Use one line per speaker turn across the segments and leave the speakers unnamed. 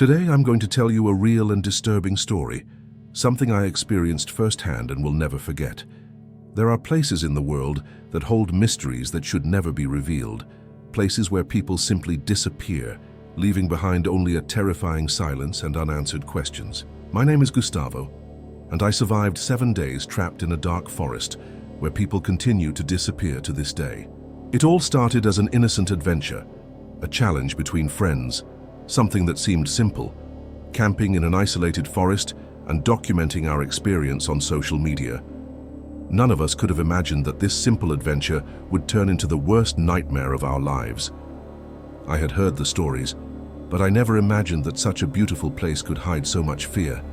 Today I'm going to tell you a real and disturbing story, something I experienced firsthand and will never forget. There are places in the world that hold mysteries that should never be revealed, places where people simply disappear, leaving behind only a terrifying silence and unanswered questions. My name is Gustavo, and I survived 7 days trapped in a dark forest where people continue to disappear to this day. It all started as an innocent adventure, a challenge between friends, something that seemed simple, camping in an isolated forest and documenting our experience on social media. None of us could have imagined that this simple adventure would turn into the worst nightmare of our lives. I had heard the stories, but I never imagined that such a beautiful place could hide so much fear.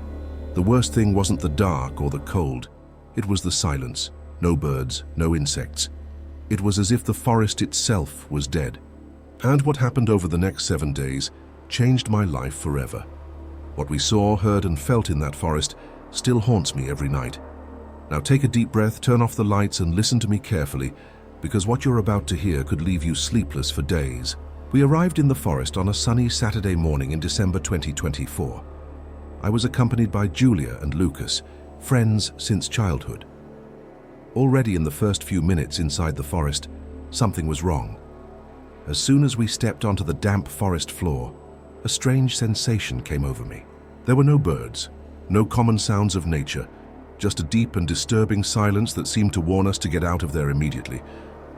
The worst thing wasn't the dark or the cold, it was the silence. No birds, no insects. It was as if the forest itself was dead. And what happened over the next 7 days changed my life forever. What we saw, heard, and felt in that forest still haunts me every night. Now take a deep breath, turn off the lights, and listen to me carefully, because what you're about to hear could leave you sleepless for days. We arrived in the forest on a sunny Saturday morning in December 2024. I was accompanied by Julia and Lucas, friends since childhood. Already in the first few minutes inside the forest, something was wrong. As soon as we stepped onto the damp forest floor, a strange sensation came over me. There were no birds, no common sounds of nature, just a deep and disturbing silence that seemed to warn us to get out of there immediately.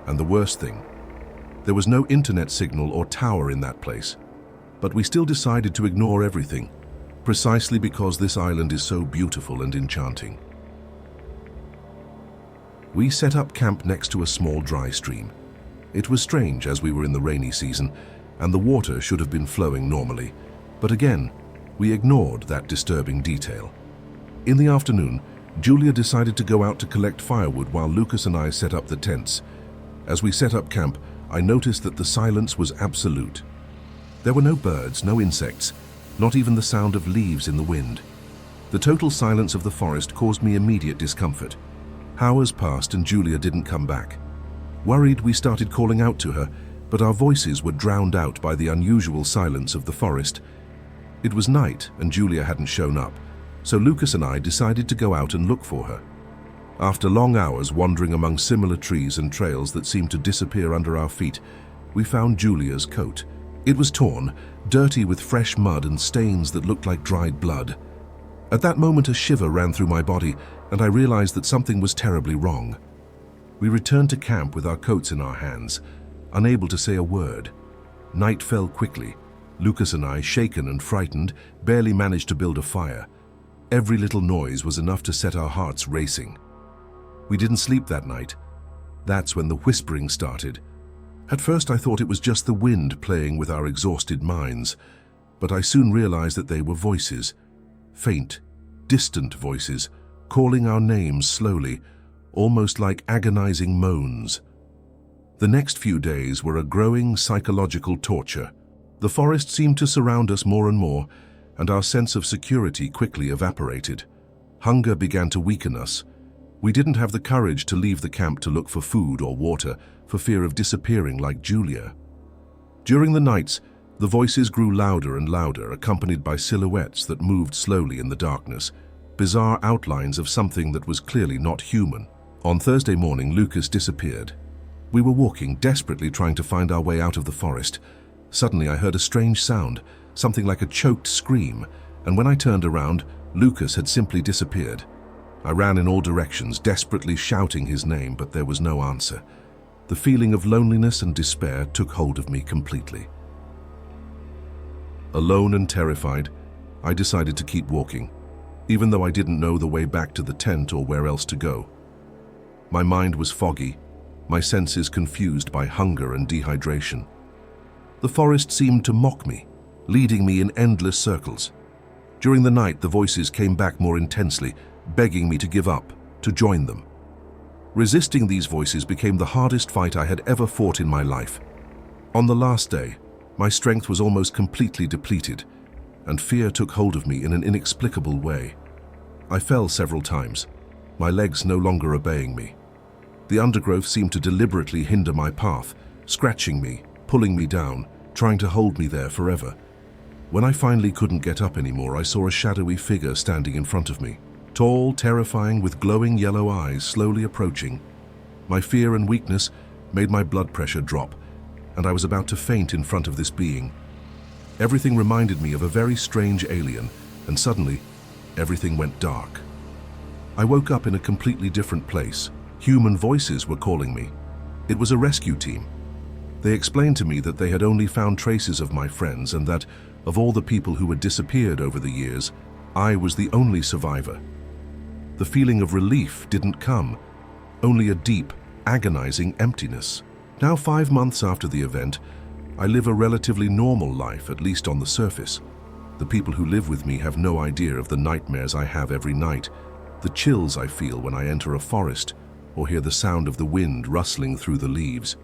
And the worst thing, there was no internet signal or tower in that place. But we still decided to ignore everything, precisely because this island is so beautiful and enchanting. We set up camp next to a small dry stream. It was strange as we were in the rainy season, and the water should have been flowing normally. But again, we ignored that disturbing detail. In the afternoon, Julia decided to go out to collect firewood while Lucas and I set up the tents. As we set up camp, I noticed that the silence was absolute. There were no birds, no insects, not even the sound of leaves in the wind. The total silence of the forest caused me immediate discomfort. Hours passed and Julia didn't come back. Worried, we started calling out to her, but our voices were drowned out by the unusual silence of the forest. It was night and Julia hadn't shown up, so Lucas and I decided to go out and look for her. After long hours wandering among similar trees and trails that seemed to disappear under our feet, we found Julia's coat. It was torn, dirty with fresh mud and stains that looked like dried blood. At that moment, a shiver ran through my body, and I realized that something was terribly wrong. We returned to camp with our coats in our hands, unable to say a word. Night fell quickly. Lucas and I, shaken and frightened, barely managed to build a fire. Every little noise was enough to set our hearts racing. We didn't sleep that night. That's when the whispering started. At first I thought it was just the wind playing with our exhausted minds, but I soon realized that they were voices. Faint, distant voices, calling our names slowly, almost like agonizing moans. The next few days were a growing psychological torture. The forest seemed to surround us more and more, and our sense of security quickly evaporated. Hunger began to weaken us. We didn't have the courage to leave the camp to look for food or water, for fear of disappearing like Julia. During the nights, the voices grew louder and louder, accompanied by silhouettes that moved slowly in the darkness, bizarre outlines of something that was clearly not human. On Thursday morning, Lucas disappeared. We were walking, desperately trying to find our way out of the forest. Suddenly I heard a strange sound, something like a choked scream, and when I turned around, Lucas had simply disappeared. I ran in all directions, desperately shouting his name, but there was no answer. The feeling of loneliness and despair took hold of me completely. Alone and terrified, I decided to keep walking, even though I didn't know the way back to the tent or where else to go. My mind was foggy, my senses confused by hunger and dehydration. The forest seemed to mock me, leading me in endless circles. During the night, the voices came back more intensely, begging me to give up, to join them. Resisting these voices became the hardest fight I had ever fought in my life. On the last day, my strength was almost completely depleted, and fear took hold of me in an inexplicable way. I fell several times, my legs no longer obeying me. The undergrowth seemed to deliberately hinder my path, scratching me, pulling me down, trying to hold me there forever. When I finally couldn't get up anymore, I saw a shadowy figure standing in front of me. Tall, terrifying, with glowing yellow eyes, slowly approaching. My fear and weakness made my blood pressure drop, and I was about to faint in front of this being. Everything reminded me of a very strange alien, and suddenly, everything went dark. I woke up in a completely different place. Human voices were calling me. It was a rescue team. They explained to me that they had only found traces of my friends and that, of all the people who had disappeared over the years, I was the only survivor. The feeling of relief didn't come, only a deep, agonizing emptiness. Now, 5 months after the event, I live a relatively normal life, at least on the surface. The people who live with me have no idea of the nightmares I have every night, the chills I feel when I enter a forest or hear the sound of the wind rustling through the leaves.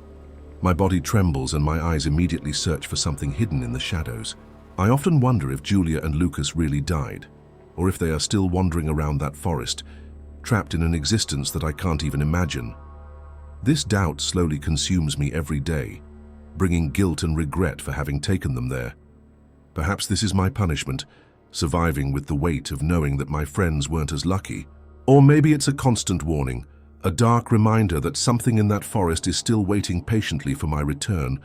My body trembles and my eyes immediately search for something hidden in the shadows. I often wonder if Julia and Lucas really died, or if they are still wandering around that forest, trapped in an existence that I can't even imagine. This doubt slowly consumes me every day, bringing guilt and regret for having taken them there. Perhaps this is my punishment, surviving with the weight of knowing that my friends weren't as lucky. Or maybe it's a constant warning, a dark reminder that something in that forest is still waiting patiently for my return,